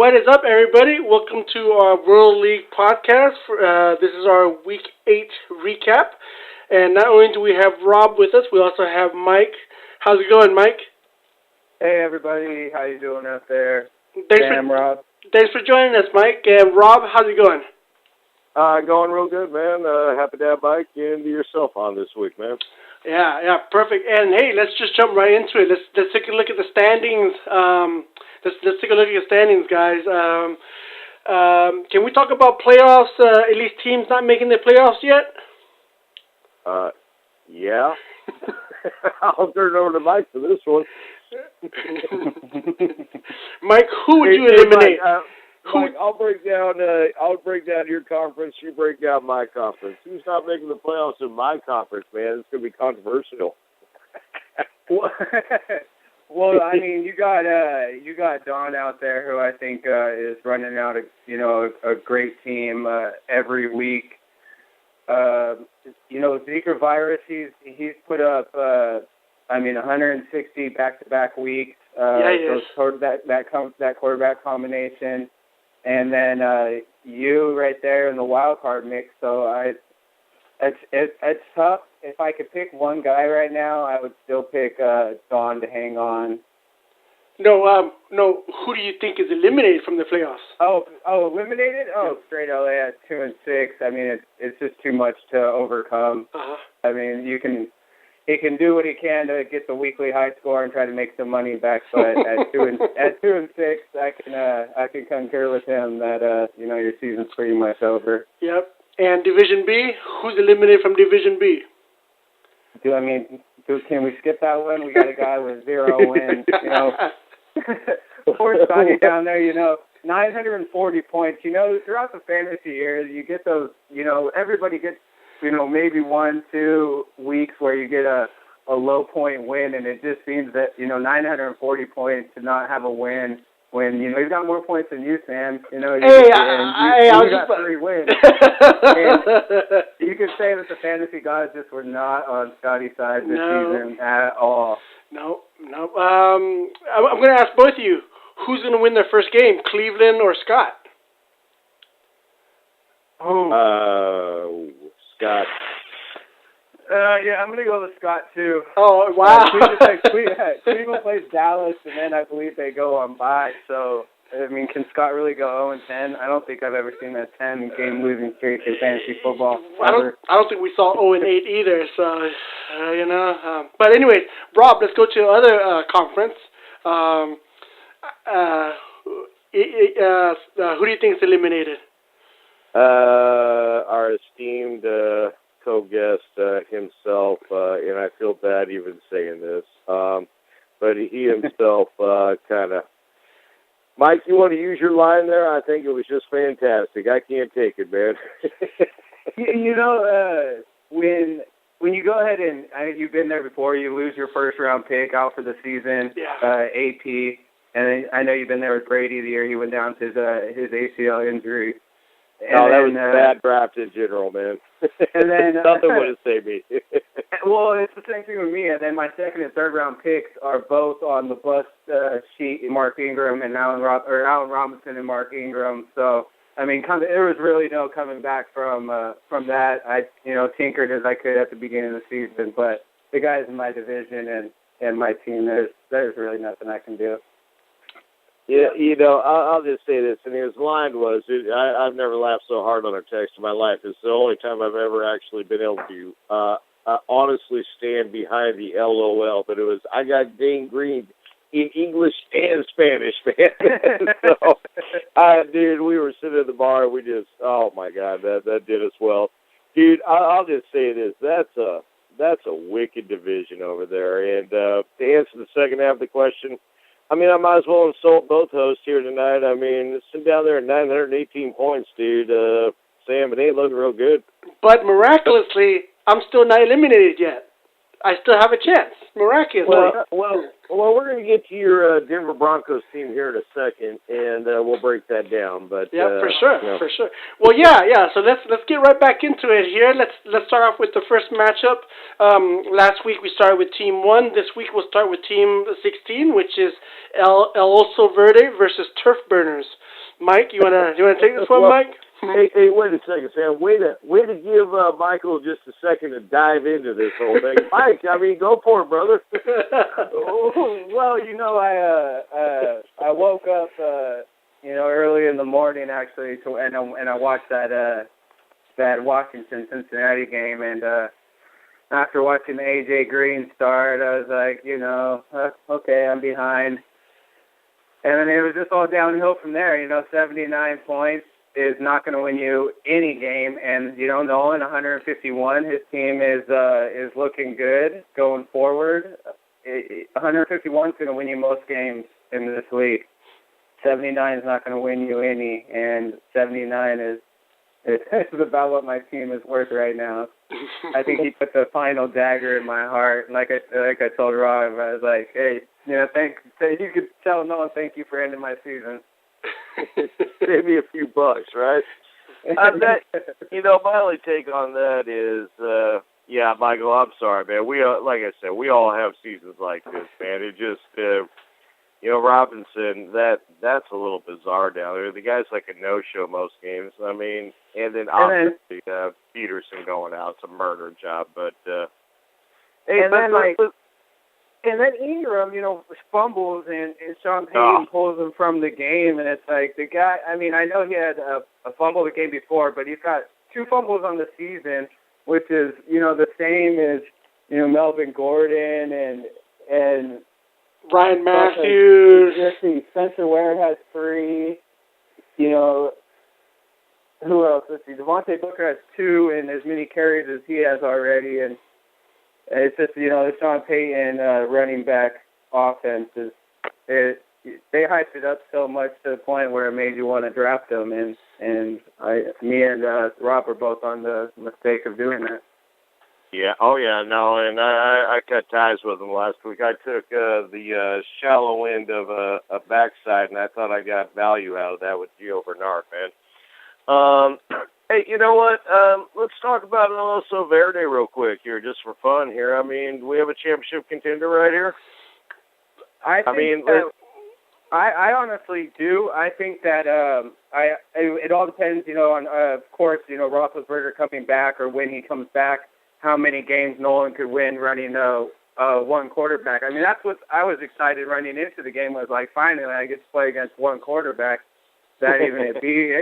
What is up, everybody? Welcome to our World League podcast. This is our Week 8 recap. And not only do we have Rob with us, we also have Mike. How's it going, Mike? Hey everybody, how you doing out there? Thanks Rob. Thanks for joining us, Mike. And Rob, how's it going? Going real good, man. Happy to have Mike and yourself on this week, man. Yeah, perfect. And hey, let's just jump right into it. Let's take a look at the standings. Let's take a look at the standings, guys. Can we talk about playoffs? At least teams not making the playoffs yet. Yeah. I'll turn it over to Mike for this one. Mike, who would you eliminate? Mike, I'll break down your conference. You break down my conference. Who's not making the playoffs in my conference, man? It's gonna be controversial. Well, I mean, you got Don out there, who I think is running out a great team every week. Zika virus, he's put up 160 back-to-back weeks. That quarterback combination, and then you right there in the wild card mix. So it's tough. If I could pick one guy right now, I would still pick Don to hang on. No. Who do you think is eliminated from the playoffs? Oh, eliminated? Oh, straight LA at 2-6. I mean, it's just too much to overcome. Uh-huh. I mean, he can do what he can to get the weekly high score and try to make some money back. But at 2-6, I can concur with him that your season's pretty much over. Yep. And Division B, who's eliminated from Division B? Can we skip that one? We got a guy with 0 wins. Poor Scotty down there. 940 points. Throughout the fantasy year, you get those. Everybody gets. Maybe 1-2 weeks where you get a low point win, and it just seems that 940 points to not have a win when he's got more points than you, Sam. You got 3 wins. You could say that the fantasy gods just were not on Scotty's side this season at all. No. I'm going to ask both of you, who's going to win their first game, Cleveland or Scott? Scott. I'm going to go with Scott, too. Oh, wow. Cleveland plays Dallas, and then I believe they go on bye. So, can Scott really go 0-10? I don't think I've ever seen a 10-game losing streak in fantasy football. I don't think we saw 0-8 either. So, But anyway, Rob, let's go to the other conference. Who do you think is eliminated? Our esteemed co-guest himself, and I feel bad even saying this, but he himself kind of. Mike, you want to use your line there? I think it was just fantastic. I can't take it, man. When you go ahead and you've been there before, you lose your first round pick out for the season, AP, and I know you've been there with Brady the year he went down to his ACL injury. That was a bad draft in general, man. And then nothing would have saved me. Well, it's the same thing with me. And then my second and third round picks are both on the bust sheet. Mark Ingram and Allen Robinson and Mark Ingram. So there was really no coming back from that. I tinkered as I could at the beginning of the season, but the guys in my division and my team, there's really nothing I can do. Yeah, I'll just say this, and his line was, I've never laughed so hard on a text in my life. It's the only time I've ever actually been able to honestly stand behind the LOL, but it was, I got Dane Green in English and Spanish, man. So, dude, we were sitting at the bar, and we just, oh my God, that did us well. Dude, I'll just say this, that's a wicked division over there, and to answer the second half of the question, I might as well insult both hosts here tonight. Sitting down there at 918 points, dude. Sam, it ain't looking real good. But miraculously, I'm still not eliminated yet. I still have a chance, miraculously. Well, we're going to get to your Denver Broncos team here in a second, and we'll break that down. But yeah, for sure. Well, yeah. So let's get right back into it here. Let's start off with the first matchup. Last week we started with Team 1. This week we'll start with Team 16, which is El Oso Verde versus Turf Burners. Mike, you wanna take this one, Well, Mike? Hey, wait a second, Sam. Way to give Michael just a second to dive into this whole thing. Mike, I mean, go for it, brother. Well, I woke up, early in the morning actually, and I watched that Washington Cincinnati game, and after watching AJ Green start, I was like, okay, I'm behind, and then it was just all downhill from there. 79 points is not going to win you any game, and Nolan 151. His team is looking good going forward. 151 is going to win you most games in this league. 79 is not going to win you any, and 79 is about what my team is worth right now. I think he put the final dagger in my heart. Like I told Rob, I was like, hey, you could tell Nolan, thank you for ending my season. Save me a few bucks, right? My only take on that is, yeah, Michael, I'm sorry, man. Like I said, we all have seasons like this, man. It just, Robinson, that's a little bizarre down there. The guy's like a no-show most games. I mean, and then obviously Peterson going out, it's a murder job. But and then Ingram, fumbles, and Sean Payton pulls him from the game, and it's like the guy. I mean, I know he had a fumble the game before, but he's got 2 fumbles on the season, which is the same as Melvin Gordon and Ryan Matthews. Let's see, Spencer Ware has 3. Who else? Let's see, Devontae Booker has 2 and as many carries as he has already, and it's just the Sean Payton running back offense they hyped it up so much to the point where it made you want to draft them, and me and Rob are both on the mistake of doing that. Yeah. Oh, yeah. No, and I cut ties with him last week. I took the shallow end of a backside, and I thought I got value out of that with Gio Bernard, man. Hey, you know what? Let's talk about Alonso Verde real quick here, just for fun here. I mean, do we have a championship contender right here? I honestly do. I think that it all depends, on of course, Roethlisberger coming back, or when he comes back, how many games Nolan could win running one quarterback. I mean, that's what I was excited running into the game, was like, finally I get to play against one quarterback that even be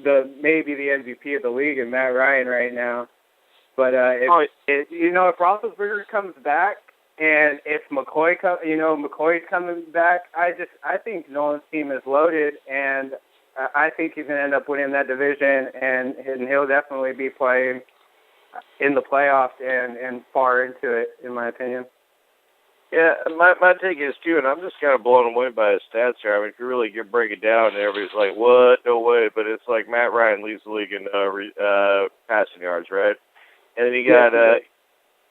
the maybe the MVP of the league in Matt Ryan right now. But if Roethlisberger comes back, and if McCoy's coming back, I think Nolan's team is loaded, and I think he's going to end up winning that division, and he'll definitely be playing in the playoffs and far into it, in my opinion. Yeah, my take is too, and I'm just kind of blown away by his stats here. I mean, if you really break it down, everybody's like, "What? No way!" But it's like Matt Ryan leads the league in passing yards, right? And then you got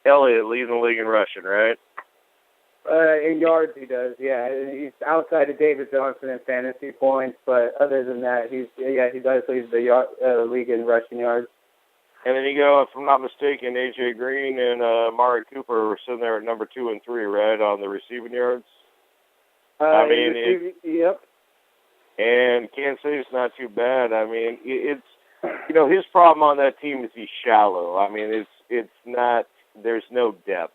Elliott leading the league in rushing, right? In yards, he does. Yeah, he's outside of David Johnson in fantasy points, but other than that, he does lead the league in rushing yards. And then you go, if I'm not mistaken, AJ Green and Amari Cooper were sitting there at number 2 and 3, right, on the receiving yards. Yep. And Kansas City's not too bad. I mean, it's his problem on that team is he's shallow. I mean, it's not. There's no depth.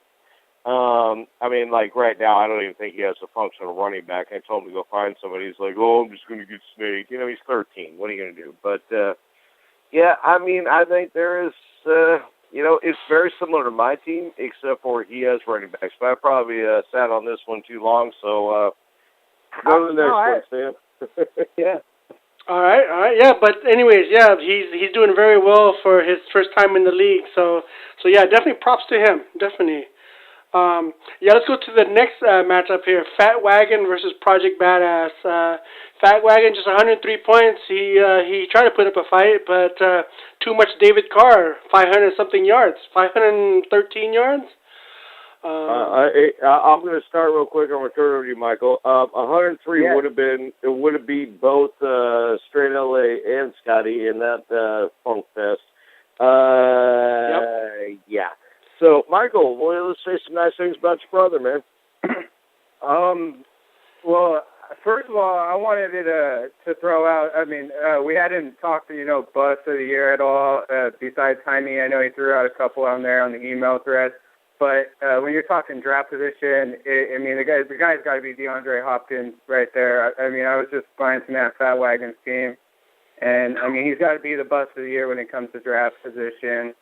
I mean, like right now, I don't even think he has a functional running back. I told him to go find somebody. He's like, "Oh, I'm just going to get snaked." He's 13. What are you going to do? But yeah, I mean, I think there is, it's very similar to my team, except for he has running backs. But I probably sat on this one too long, so go to the next one, Sam. Yeah. All right, yeah. But anyways, yeah, he's doing very well for his first time in the league. So yeah, definitely props to him. Definitely. Yeah, let's go to the next matchup here. Fat Wagon versus Project Badass. Fat Wagon just 103 points. He tried to put up a fight, but too much David Carr, 500-something yards, 513 yards. I'm going to start real quick. I'm going to turn it over to you, Michael. 103 would have been both Straight LA and Scotty in that Funk Fest. Yep. Yeah. So, Michael, let's say some nice things about your brother, man. Well, First of all, I wanted to throw out. I mean, we hadn't talked, bust of the year at all. Besides Jaime, I know he threw out a couple on there on the email thread. But when you're talking draft position, the guy's got to be DeAndre Hopkins right there. I was just glancing at Fat Wagon's team, and he's got to be the bust of the year when it comes to draft position.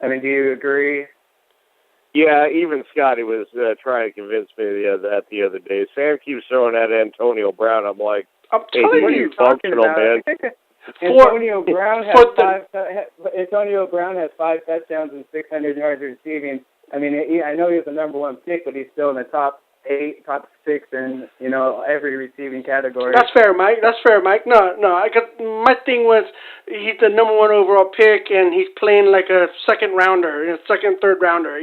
Do you agree? Yeah, even Scotty was trying to convince me that the other day. Sam keeps throwing at Antonio Brown. I'm like, I'm hey, telling he's you. functional, man. Antonio Brown has 5 touchdowns and 600 yards receiving. I know he was the number 1 pick, but he's still in the top 8, top 6 in every receiving category. That's fair, Mike. No. My thing was he's the number 1 overall pick, and he's playing like a second rounder, second, third rounder.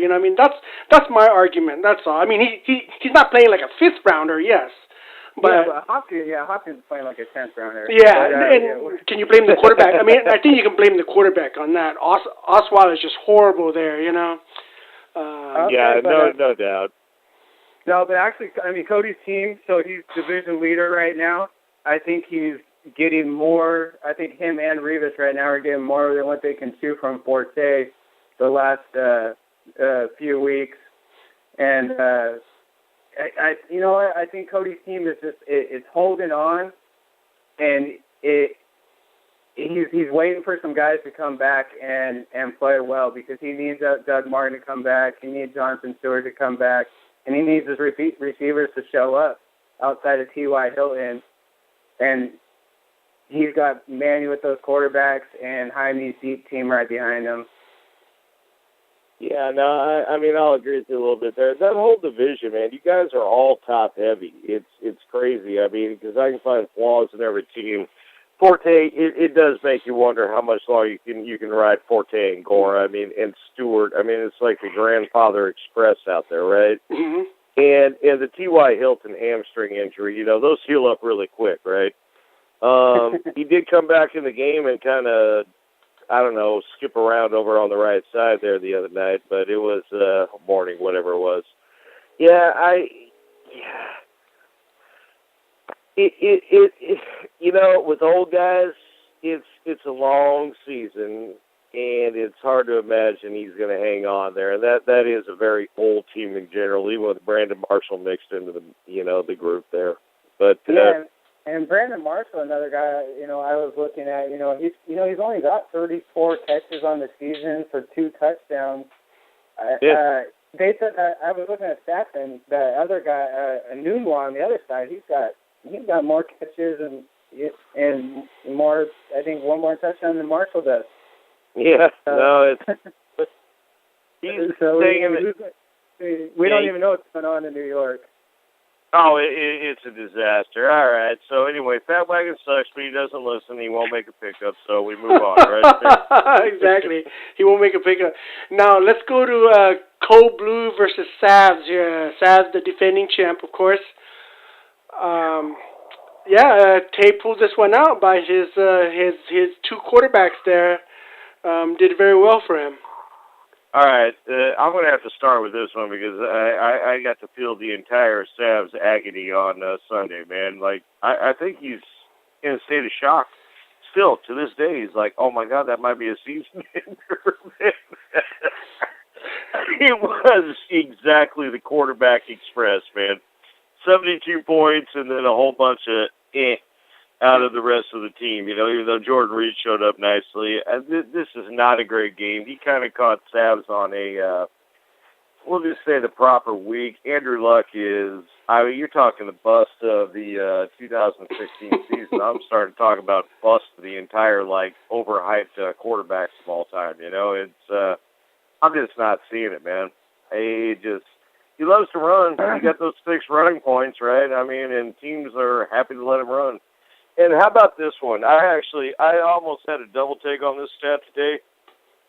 That's my argument. That's all. He's not playing like a 5th rounder, yes. But Hopkins is playing like a 10th rounder. Yeah, and can you blame the quarterback? I think you can blame the quarterback on that. Osweiler is just horrible there, No doubt. No, but actually, Cody's team, so he's division leader right now. I think he's getting more. I think him and Revis right now are getting more than what they can chew from Forte the last few weeks. And I think Cody's team is just it's holding on, and he's waiting for some guys to come back and play well, because he needs Doug Martin to come back, he needs Jonathan Stewart to come back, and he needs his receivers to show up outside of T.Y. Hilton, and he's got Manny with those quarterbacks and Jaime's deep team right behind him. Yeah, no, I'll agree with you a little bit there. That whole division, man, you guys are all top heavy. It's crazy. Because I can find flaws in every team. Forte, it does make you wonder how much longer you can ride Forte and Gore. And Stewart. It's like the grandfather express out there, right? Mm-hmm. And the T.Y. Hilton hamstring injury, those heal up really quick, right? He did come back in the game and kind of, skip around over on the right side there the other night, but it was morning, whatever it was. With old guys, it's a long season, and it's hard to imagine he's going to hang on there. And that is a very old team in general, even with Brandon Marshall mixed into the group there. But and Brandon Marshall, another guy, I was looking at, he's only got 34 catches on the season for 2 touchdowns. They said I was looking at stats, and the other guy, Nunwa on the other side, he's got more catches and more. I think 1 more touchdown than Marshall does. Yeah, no, it's he's so taking we don't even know what's going on in New York. Oh, it's a disaster. All right. So anyway, Fat Wagon sucks, but he doesn't listen. He won't make a pickup, so we move on, right? Exactly. He won't make a pickup. Now, let's go to Cold Blue versus Savs here. Savs, the defending champ, of course. Tay pulled this one out by his 2 quarterbacks there. Did very well for him. All right, I'm going to have to start with this one because I got to feel the entire Savs agony on Sunday, man. Like, I think he's in a state of shock still to this day. He's like, oh, my God, that might be a season ender. It was exactly the quarterback express, man. 72 points and then a whole bunch of out of the rest of the team, even though Jordan Reed showed up nicely. This is not a great game. He kind of caught Savs on we'll just say the proper week. Andrew Luck is, you're talking the bust of the 2016 season. I'm starting to talk about bust of the entire, overhyped quarterbacks of all time, It's, I'm just not seeing it, man. He loves to run. You got those 6 running points, right? And teams are happy to let him run. And how about this one? I almost had a double take on this stat today.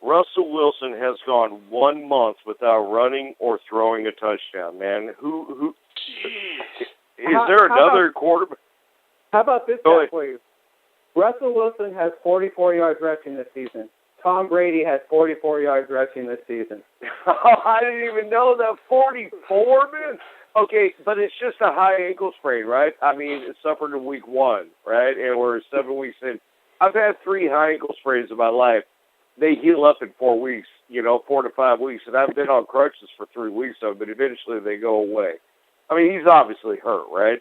Russell Wilson has gone 1 month without running or throwing a touchdown, man. Who is there another quarterback? How about this stat for you? Russell Wilson has 44 yards rushing this season. Tom Brady has 44 yards rushing this season. Oh, I didn't even know that. 44, man. Okay, but it's just a high ankle sprain, right? I mean, it suffered in week 1, right? And we're 7 weeks in. I've had 3 high ankle sprains in my life. They heal up in 4 weeks, 4 to 5 weeks. And I've been on crutches for 3 weeks of it, but eventually they go away. I mean, he's obviously hurt, right?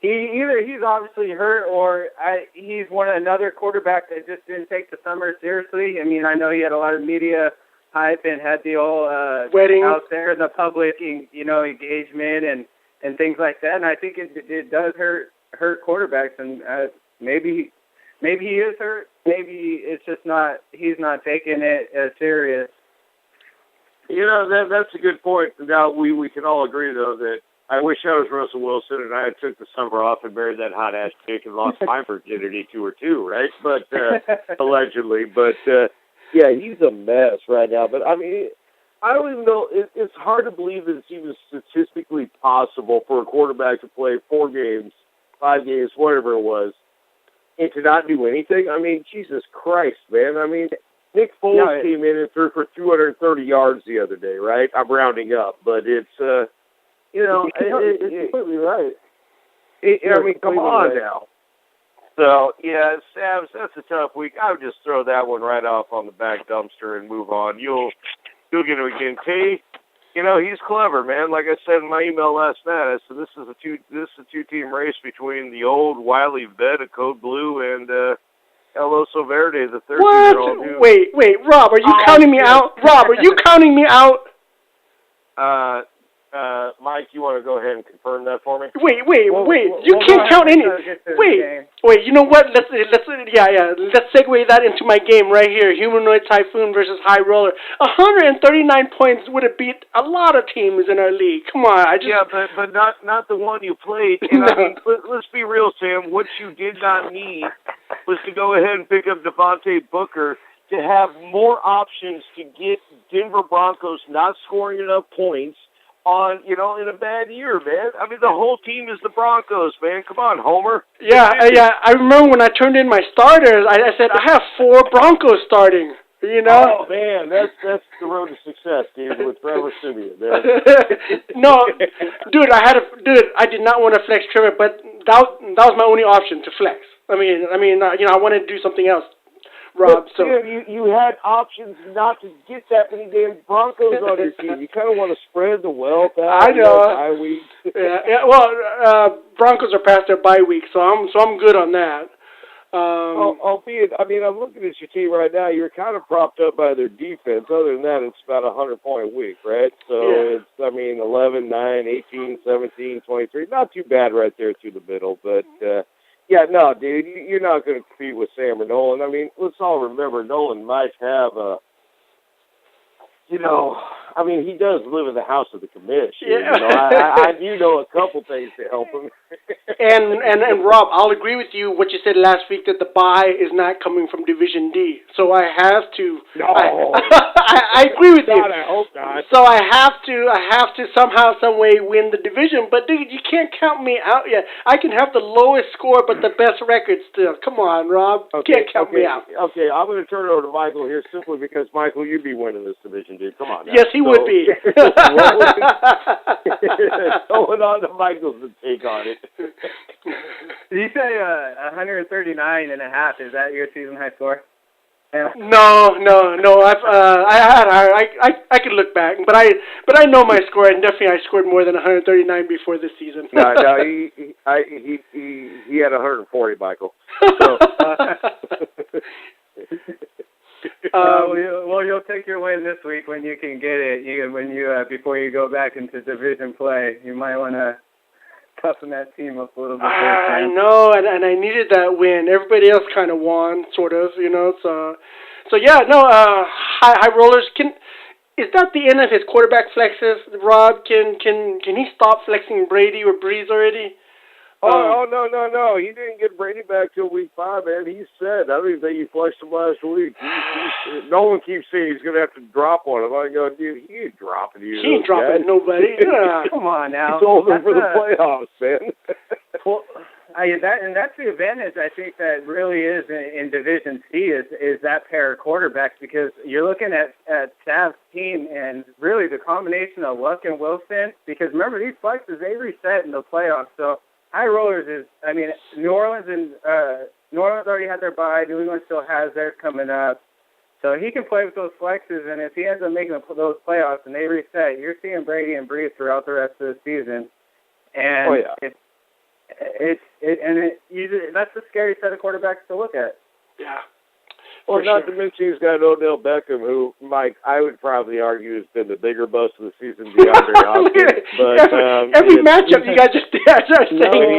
Either he's obviously hurt or he's another quarterback that just didn't take the summer seriously. I mean, I know he had a lot of media hype and had the old wedding out there in the public, engagement and things like that. And I think it does hurt quarterbacks. And maybe he is hurt. Maybe it's just he's not taking it as serious. That's a good point. Now we can all agree though that I wish I was Russell Wilson and I had took the summer off and married that hot ass chick and lost my virginity to her too, right? But allegedly, but yeah, he's a mess right now. But I mean, I don't even know. It's hard to believe that it's even statistically possible for a quarterback to play 4 games, 5 games, whatever it was, and to not do anything. I mean, Jesus Christ, man. I mean, Nick Foles came in and threw for 230 yards the other day, right? I'm rounding up, but it's it's completely right. I mean, come on now. So, yeah, Savs, that's a tough week. I would just throw that one right off on the back dumpster and move on. You'll get him again. T, he's clever, man. Like I said in my email last night, I said this is a two-team race between the old wily vet of Code Blue and El Oso Verde, the 13-year-old. What? Wait, Rob, are you counting me out? Rob, are you counting me out? Mike, you want to go ahead and confirm that for me? Wait. You can't count any. Wait. You know what? Let's segue that into my game right here. Humanoid Typhoon versus High Roller. 139 points would have beat a lot of teams in our league. Come on, Yeah, but not the one you played. And No. I mean, let's be real, Sam. What you did not need was to go ahead and pick up Devontae Booker to have more options to get Denver Broncos not scoring enough points on, in a bad year, man. I mean, the whole team is the Broncos, man. Come on, Homer. Yeah. I remember when I turned in my starters, I said, I have 4 Broncos starting, Oh, man, that's the road to success, dude, with Trevor Simeon, man. No, dude, I did not want to flex Trevor, but that was my only option to flex. I wanted to do something else, Rob. But, you had options not to get that many damn Broncos on your team. You kind of want to spread the wealth out. I know. Bye weeks. Yeah. Well, Broncos are past their bye week, so I'm good on that. Albeit, I mean, I'm looking at your team right now. You're kind of propped up by their defense. Other than that, it's about a 100-point week, right? So it's, 11, 9, 18, 17, 23. Not too bad right there through the middle, but. Yeah, no, dude, you're not going to compete with Sam or Nolan. I mean, let's all remember Nolan might have he does live in the house of the commission. Yeah. I do know a couple things to help him. and Rob, I'll agree with you what you said last week that the bye is not coming from Division D. So I have to. No, I agree with you. I hope not. So I have to somehow, some way win the division. But dude, you can't count me out yet. I can have the lowest score but the best record still. Come on, Rob. Okay, Can't count me out. Okay, I'm going to turn it over to Michael here simply because Michael, you'd be winning this division, dude. Come on. Now. Yes, he would be. Going on to Michael's take on it. Did you say 139 and a half? Is that your season high score? Yeah. No. I could look back, but I know my score, and definitely I scored more than 139 before this season. No, he had 140, Michael. So, you'll take your win this week when you can get it. Before you go back into division play, you might want to toughen that team up a little bit. I know, and I needed that win. Everybody else kind of won, sort of, So yeah, no. High Rollers, is that the end of his quarterback flexes, Rob? Can he stop flexing Brady or Breeze already? No. He didn't get Brady back till week 5, man. He said, I don't even think he flexed him last week. No one keeps saying he's going to have to drop one. I'm like, dude, he ain't dropping you. He ain't dropping nobody. Come on now. He's over for the playoffs, man. That's the advantage I think that really is in Division C is that pair of quarterbacks, because you're looking at Sav's team and really the combination of Luck and Wilson, because remember these flexes, they reset in the playoffs. So High Rollers New Orleans already had their bye. New England still has theirs coming up. So he can play with those flexes, and if he ends up making those playoffs and they reset, you're seeing Brady and Brees throughout the rest of the season. And that's a scary set of quarterbacks to look at. Yeah. Well, not to mention he's got Odell Beckham, who, Mike, I would probably argue has been the bigger bust of the season, DeAndre Hopkins. But every matchup you guys just are saying.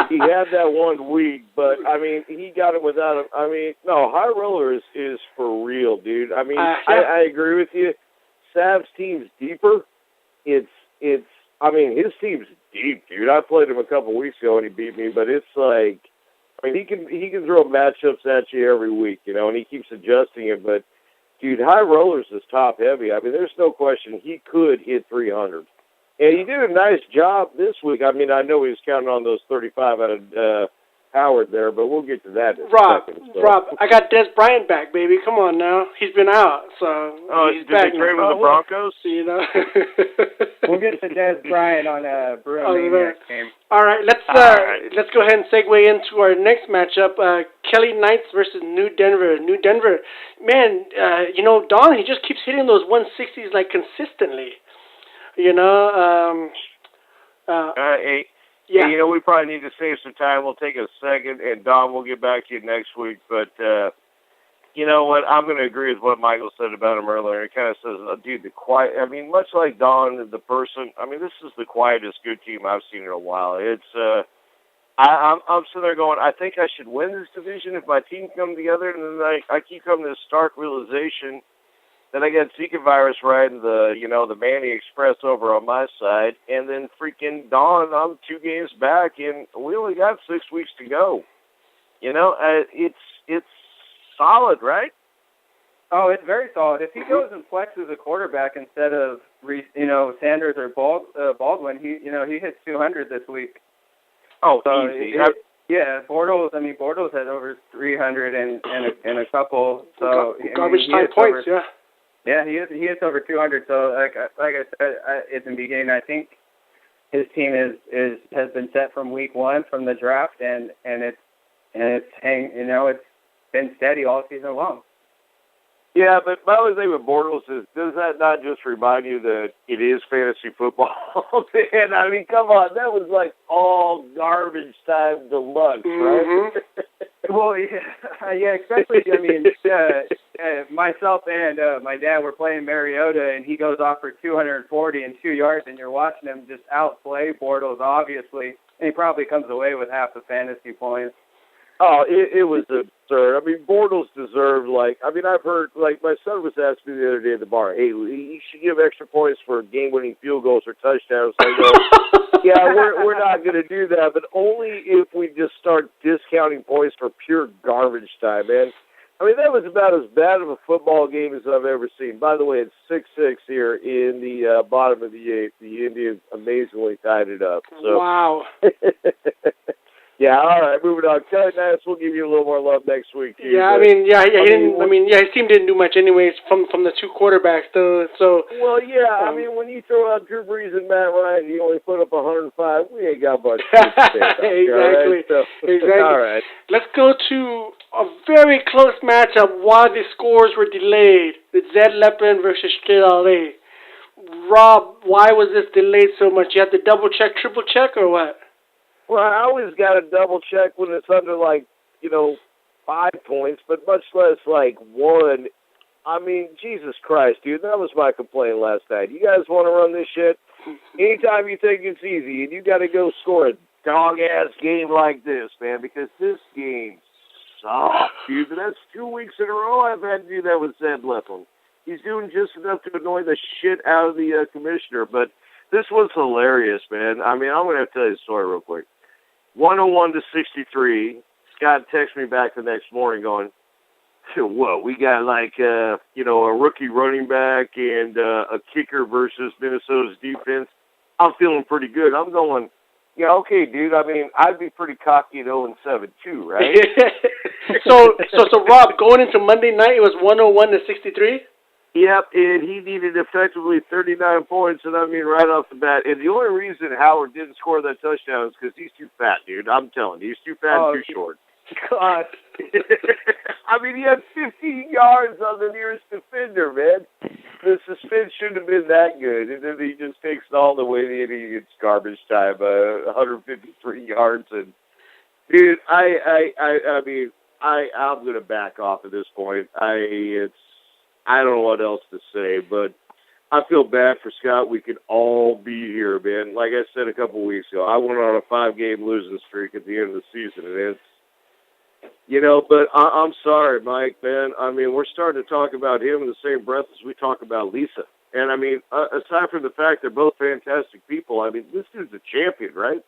He had that 1 week, but I mean he got it without him. I mean, no, High Roller is for real, dude. I mean, I agree with you. Sav's team's deeper. I mean, his team's deep, dude. I played him a couple weeks ago and he beat me, but it's like, I mean, he can throw matchups at you every week, you know, and he keeps adjusting it. But, dude, High Rollers is top heavy. I mean, there's no question he could hit 300. And he did a nice job this week. I mean, I know he was counting on those 35 out of Howard there, but we'll get to that in a second. So. Rob, I got Des Bryant back, baby. Come on now. He's been out, so he's back. Did they trade with the Broncos? You know. We'll get to Des Bryant on a Bruin game. All right, let's go ahead and segue into our next matchup. Kelly Knights versus New Denver. New Denver, man, Don, he just keeps hitting those 160s like consistently. You know. Yeah, you know, we probably need to save some time. We'll take a second, and Don, we'll get back to you next week. But you know what? I'm going to agree with what Michael said about him earlier. It kind of says, dude, I mean, much like Don, the person, I mean, this is the quietest good team I've seen in a while. It's, I'm sitting there going, I think I should win this division if my team come together. And then I keep coming to this stark realization that I got Zika virus riding the Manny Express over on my side, and then freaking Don, I'm 2 games back, and we only got 6 weeks to go. You know, it's solid, right? Oh, it's very solid. If he goes and flexes a quarterback instead of Sanders or Baldwin, he hits 200 this week. Oh, so easy. Bortles. I mean, Bortles had over 300 and a couple. So garbage time points. Yeah, he hits over 200. So like I said at the beginning, I think his team has been set from week 1 from the draft, and it's been steady all season long. Yeah, but my only thing with Bortles is, does that not just remind you that it is fantasy football? Man, I mean, come on, that was like all garbage time deluxe, right? Well, yeah, especially, I mean, myself and my dad were playing Mariota, and he goes off for 240 and 2 yards, and you're watching him just outplay Bortles, obviously, and he probably comes away with half the fantasy points. Oh, it was absurd. I mean, Bortles deserved, I've heard, my son was asking me the other day at the bar, hey, you should give extra points for game-winning field goals or touchdowns. I go, yeah, we're not going to do that, but only if we just start discounting points for pure garbage time, man. I mean, that was about as bad of a football game as I've ever seen. By the way, it's 6-6 here in the bottom of the 8th. The Indians amazingly tied it up. So. Wow. Yeah, all right, moving on. Kelly Knights, we'll give you a little more love next week. Too, yeah, his team didn't do much anyways from the 2 quarterbacks, though. So. Well, yeah, I mean, when you throw out Drew Brees and Matt Ryan, you only put up 105. We ain't got much. Exactly. Right? So, exactly. All right. Let's go to a very close matchup. While the scores were delayed, the Zed Leppin versus Straight LA. Rob, why was this delayed so much? You have to double check, triple check, or what? Well, I always got to double check when it's under 5 points, but much less 1. I mean, Jesus Christ, dude, that was my complaint last night. You guys want to run this shit? Anytime you think it's easy and you got to go score a dog-ass game like this, man, because this game sucks, dude. But that's 2 weeks in a row I've had to do that with Zed Leppin. He's doing just enough to annoy the shit out of the commissioner, but this was hilarious, man. I mean, I'm going to have to tell you a story real quick. 101-63. Scott texted me back the next morning going, whoa, we got a rookie running back and a kicker versus Minnesota's defense. I'm feeling pretty good. I'm going, Yeah, okay, dude. I mean, I'd be pretty cocky at 0-7 too, right? so Rob, going into Monday night, it was 101-63. Yep, and he needed effectively 39 points, and I mean, right off the bat. And the only reason Howard didn't score that touchdown is because he's too fat, dude. I'm telling you, he's too fat and too short. God. I mean, he had 15 yards on the nearest defender, man. The suspense shouldn't have been that good, and then he just takes it all the way in. He gets garbage time, 153 yards, and dude, I mean, I'm gonna back off at this point. I don't know what else to say, but I feel bad for Scott. We could all be here, man. Like I said a couple of weeks ago, I went on a 5-game losing streak at the end of the season, and it's, but I'm sorry, Mike, man. I mean, we're starting to talk about him in the same breath as we talk about Lisa. And, I mean, aside from the fact they're both fantastic people, I mean, this dude's a champion, right?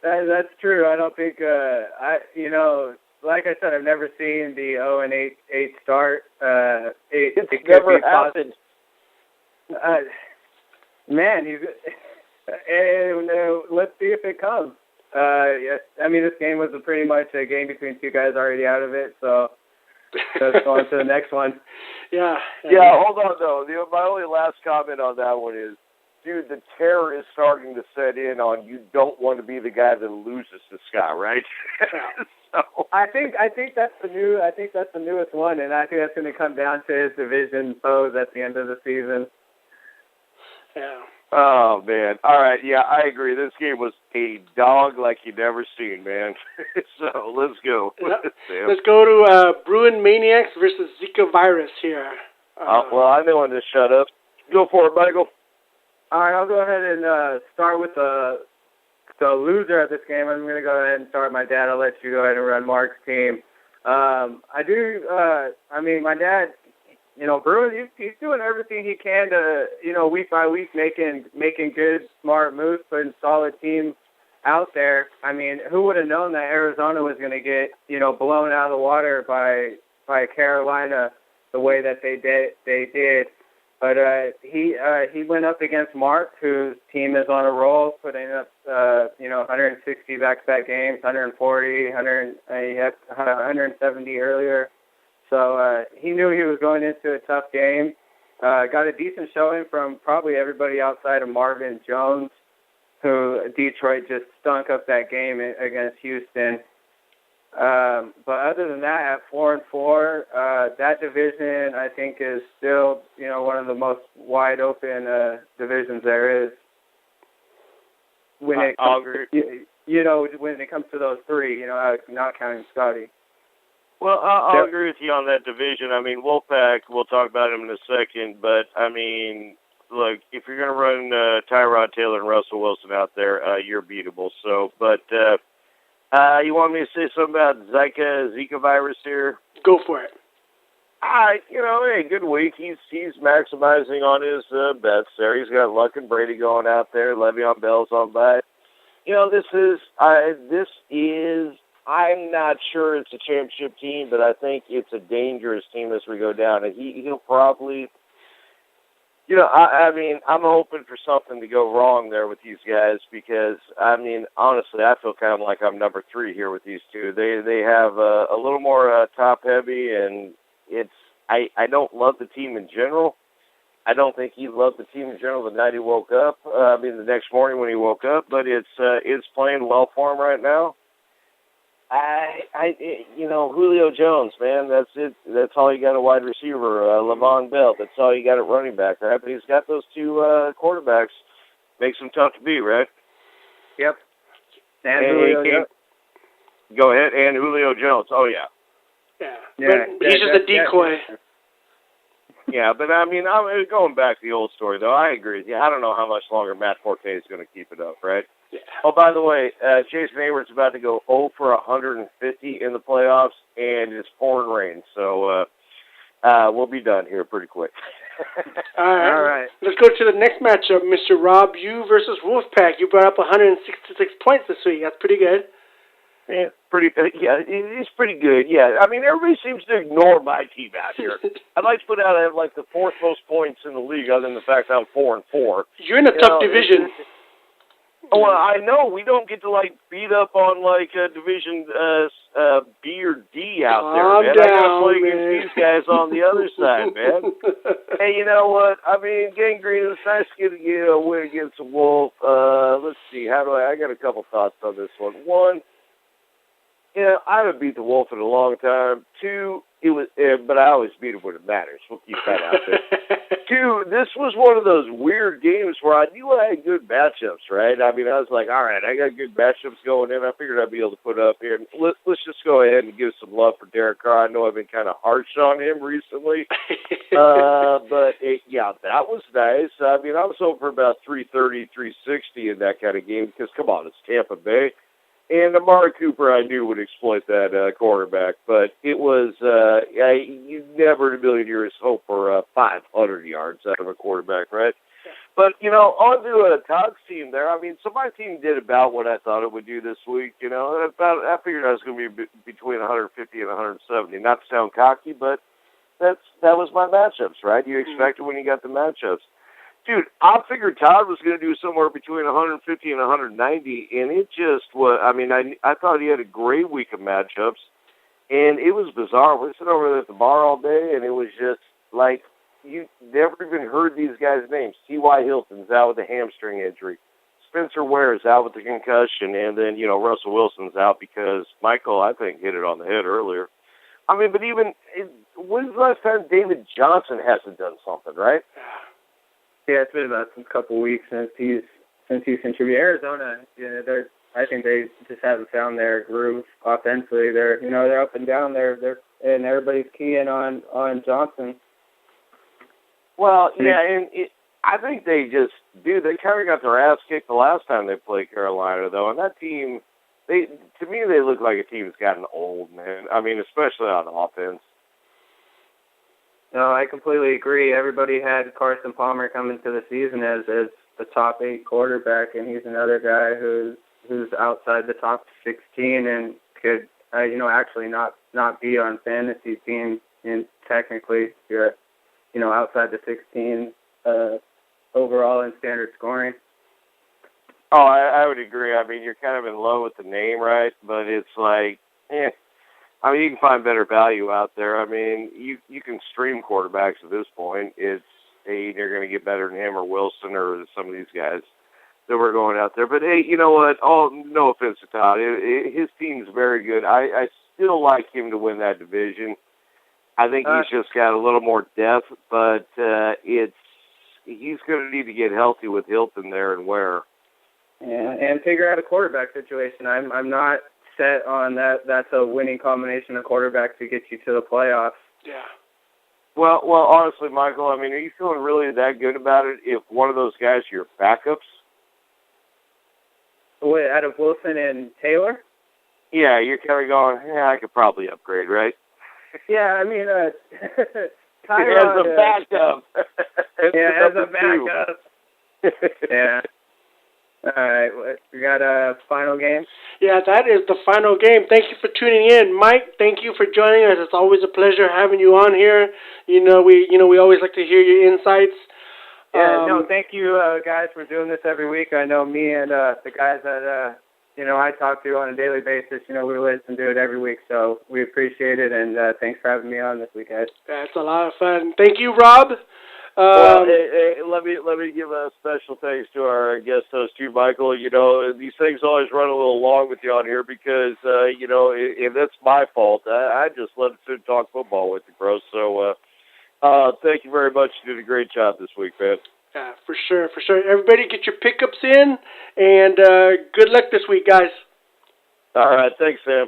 That's true. I don't think, like I said, I've never seen the 0-8 start. It's never happened. Man, let's see if it comes. I mean, this game was pretty much a game between two guys already out of it, so let's go on to the next one. Yeah. Yeah, hold on, though. My only last comment on that one is, dude, the terror is starting to set in on you don't want to be the guy that loses to Scott, right? So I think that's the newest one, and I think that's going to come down to his division foes at the end of the season. Yeah. Oh, man. All right, yeah, I agree. This game was a dog like you never seen, man. So let's go. Let's go to Bruin Maniacs versus Zika Virus here. Well, I know when to shut up. Go for it, Michael. All right, I'll go ahead and start with the loser of this game. I'm going to go ahead and start my dad. I'll let you go ahead and run Mark's team. My dad, Bruin, he's doing everything he can to, week by week, making good, smart moves, putting solid teams out there. I mean, who would have known that Arizona was going to get, blown out of the water by Carolina the way that they did. But he went up against Mark, whose team is on a roll, putting up 160 back-to-back games, 140, 170 earlier. So he knew he was going into a tough game. Got a decent showing from probably everybody outside of Marvin Jones, who Detroit just stunk up that game against Houston. But other than that, at 4-4, that division I think is still, one of the most wide open divisions there is. When it comes, when it comes to those three, not counting Scotty. Well, I'll agree with you on that division. I mean, Wolfpack, we'll talk about him in a second, but I mean, look, if you're going to run Tyrod Taylor and Russell Wilson out there, you're beatable. So, but you want me to say something about Zika virus here? Go for it. Hey, good week. He's maximizing on his bets there. He's got Luck and Brady going out there. Le'Veon Bell's on by. This is. I'm not sure it's a championship team, but I think it's a dangerous team as we go down. And he'll probably. I'm hoping for something to go wrong there with these guys because, honestly, I feel kind of like I'm number 3 here with these two. They have a little more top-heavy, and I don't love the team in general. I don't think he loved the team in general the night he woke up, the next morning when he woke up, but it's playing well for him right now. Julio Jones, man, that's it. That's all you got a wide receiver. Le'Veon Bell, that's all you got at running back, right? But he's got those two quarterbacks. Makes him tough to beat, right? Yep. And Julio. Go ahead. And Julio Jones. Oh, yeah. Yeah. But he's just a decoy. Yeah, but I'm going back to the old story, though. I agree with you. I don't know how much longer Matt Forte is going to keep it up, right? Yeah. Oh, by the way, Jason Hayward's about to go 0 for 150 in the playoffs, and it's pouring rain. So we'll be done here pretty quick. All right. Let's go to the next matchup, Mr. Rob. You versus Wolfpack. You brought up 166 points this week. That's pretty good. Yeah, it's pretty good. Yeah, I mean, everybody seems to ignore my team out here. I'd like to put out I have like the fourth most points in the league, other than the fact I'm 4-4. You're in a tough division. Well, I know we don't get to like beat up on like Division B or D out there, man. I gotta play against these guys on the other side, man. Hey, you know what? I mean, Gangrene, it's nice to get a win against the Wolf. Let's see, I got a couple thoughts on this one. One, I haven't beat the Wolf in a long time. Two, but I always beat him when it matters. We'll keep that out there. Two, this was one of those weird games where I knew I had good matchups, right? I mean, I was like, all right, I got good matchups going in. I figured I'd be able to put up here. And let's just go ahead and give some love for Derek Carr. I know I've been kind of harsh on him recently. But that was nice. I mean, I was hoping for about 330, 360 in that kind of game because, come on, it's Tampa Bay. And Amari Cooper, I knew, would exploit that quarterback. But it was, you never in a million years hope for 500 yards out of a quarterback, right? Yeah. But, on to Todd's team there. I mean, so my team did about what I thought it would do this week. I figured I was going to be between 150 and 170. Not to sound cocky, but that was my matchups, right? You expect it when you got the matchups. Dude, I figured Todd was going to do somewhere between 150 and 190, and it just was. I mean, I thought he had a great week of matchups, and it was bizarre. We're sitting over there at the bar all day, and it was just like you never even heard these guys' names. T.Y. Hilton's out with a hamstring injury. Spencer Ware's out with a concussion, and then, Russell Wilson's out because Michael, I think, hit it on the head earlier. I mean, but when's the last time David Johnson hasn't done something, right? Yeah, it's been about a couple of weeks since he's contributed. Arizona, I think they just haven't found their groove offensively. They're up and down. And everybody's keying on Johnson. Well, I think they kind of got their ass kicked the last time they played Carolina, though. And that team, to me, they look like a team that's gotten old, man. I mean, especially on offense. No, I completely agree. Everybody had Carson Palmer coming to the season as the top 8 quarterback, and he's another guy who's outside the top 16 and could, actually not be on fantasy teams. And technically, you're, outside the 16 overall in standard scoring. Oh, I would agree. I mean, you're kind of in love with the name, right? But it's like, I mean, you can find better value out there. I mean, you can stream quarterbacks at this point. It's, hey, you're going to get better than him or Wilson or some of these guys that were going out there. But, hey, you know what? No offense to Todd. His team's very good. I still like him to win that division. I think he's just got a little more depth, but he's going to need to get healthy with Hilton there and Ware. Yeah, and figure out a quarterback situation. I'm not set on that. That's a winning combination of quarterbacks to get you to the playoffs. Yeah. Well, honestly, Michael, I mean, are you feeling really that good about it if one of those guys are your backups? Wait, out of Wilson and Taylor? Yeah, you're kind of going, I could probably upgrade, right? Yeah, I mean, Tyrod, as a backup. As a backup. Yeah. All right, we got a final game? Yeah, that is the final game. Thank you for tuning in. Mike, thank you for joining us. It's always a pleasure having you on here. We always like to hear your insights. Yeah, thank you guys for doing this every week. I know me and the guys that I talk to on a daily basis, we listen to it every week, so we appreciate it, and thanks for having me on this week, guys. That's a lot of fun. Thank you, Rob. Well, let me give a special thanks to our guest host, too, Michael. These things always run a little long with you on here because, and that's my fault. I just let it talk football with you, bro. So thank you very much. You did a great job this week, man. Yeah, for sure. Everybody get your pickups in, and good luck this week, guys. All right. Thanks, Sam.